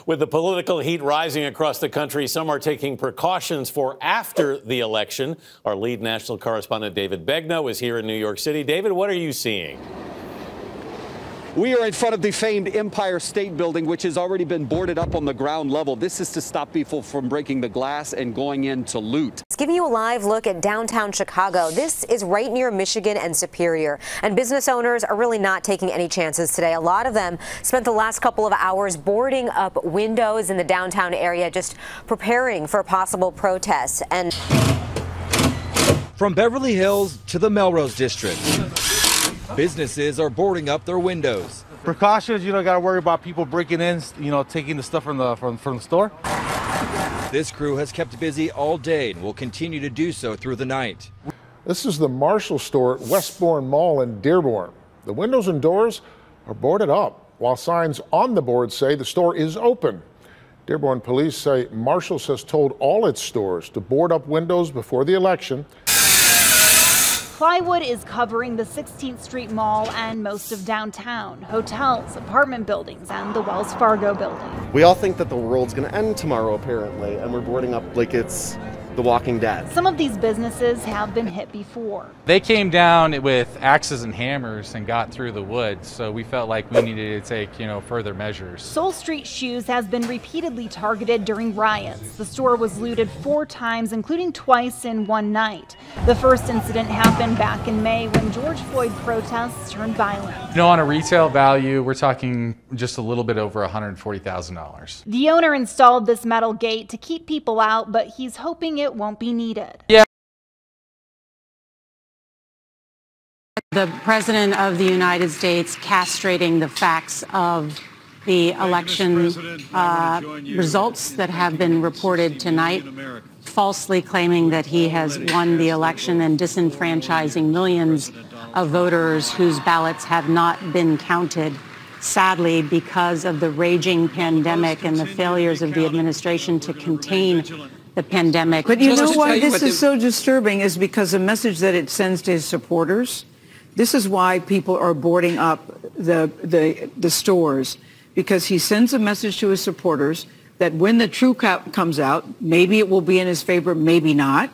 With the political heat rising across the country, some are taking precautions for after the election. Our lead national correspondent, David Begnaud, is here in New York City. David, what are you seeing? We are in front of the famed Empire State Building, which has already been boarded up on the ground level. This is to stop people from breaking the glass and going in to loot. It's giving you a live look at downtown Chicago. This is right near Michigan and Superior. And business owners are really not taking any chances today. A lot of them spent the last couple of hours boarding up windows in the downtown area, just preparing for possible protests. And from Beverly Hills to the Melrose District, businesses are boarding up their windows. Precautions, got to worry about people breaking in, taking the stuff from the store. This crew has kept busy all day and will continue to do so through the night. This is the Marshall store at Westbourne Mall in Dearborn. The windows and doors are boarded up, while signs on the board say the store is open. Dearborn police say Marshall's has told all its stores to board up windows before the election. Plywood is covering the 16th Street Mall and most of downtown, hotels, apartment buildings, and the Wells Fargo building. We all think that the world's going to end tomorrow, apparently, and we're boarding up like it's The Walking Dead. Some of these businesses have been hit before. They came down with axes and hammers and got through the woods, so we felt like we needed to take, further measures. Soul Street Shoes has been repeatedly targeted during riots. The store was looted 4 times, including twice in one night. The first incident happened back in May when George Floyd protests turned violent. On a retail value, we're talking just a little bit over $140,000. The owner installed this metal gate to keep people out, but he's hoping it won't be needed. Yeah. The President of the United States castrating the facts of the election results that have been reported tonight, falsely claiming that he has won the election and disenfranchising millions of voters whose ballots have not been counted, sadly, because of the raging pandemic and the failures of the administration to contain the pandemic. But you know why this is so disturbing is because the message that it sends to his supporters. This is why people are boarding up the stores, because he sends a message to his supporters that when the truth comes out, maybe it will be in his favor, maybe not.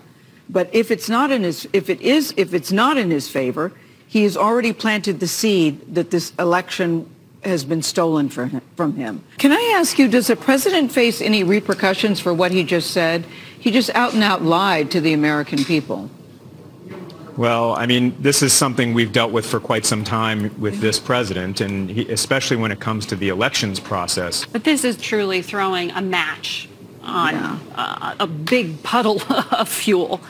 But if it's not in his favor, he has already planted the seed that this election has been stolen from him. Can I ask you, does the president face any repercussions for what he just said? He just out and out lied to the American people. Well, I mean, this is something we've dealt with for quite some time with this president, and especially when it comes to the elections process. But this is truly throwing a match on a big puddle of fuel,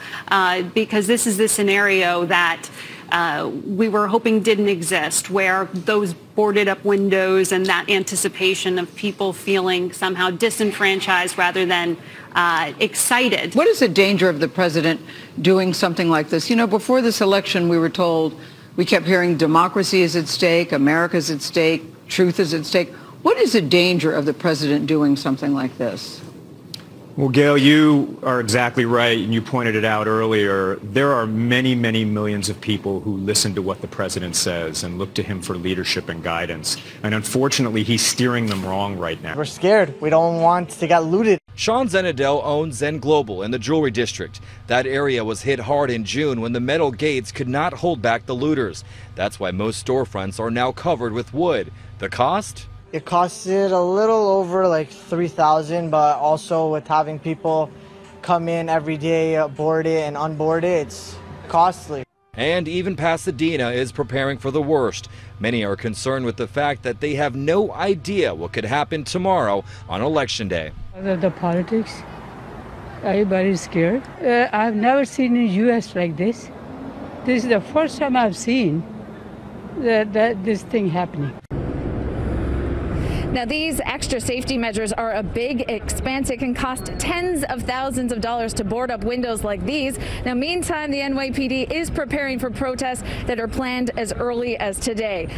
because this is the scenario that we were hoping didn't exist, where those boarded up windows and that anticipation of people feeling somehow disenfranchised rather than excited. What is the danger of the president doing something like this? Before this election, we kept hearing democracy is at stake, America's at stake, truth is at stake. What is the danger of the president doing something like this? Well, Gayle, you are exactly right, and you pointed it out earlier. There are many, many millions of people who listen to what the president says and look to him for leadership and guidance. And unfortunately, he's steering them wrong right now. We're scared. We don't want to get looted. Sean Zenadell owns Zen Global in the Jewelry District. That area was hit hard in June when the metal gates could not hold back the looters. That's why most storefronts are now covered with wood. The cost? It costed a little over like $3,000, but also with having people come in every day, board it and unboard it, it's costly. And even Pasadena is preparing for the worst. Many are concerned with the fact that they have no idea what could happen tomorrow on Election Day. The politics, everybody's scared. I've never seen in the U.S. like this. This is the first time I've seen that this thing happening. Now, these extra safety measures are a big expense. It can cost tens of thousands of dollars to board up windows like these. Now, meantime, the NYPD is preparing for protests that are planned as early as today.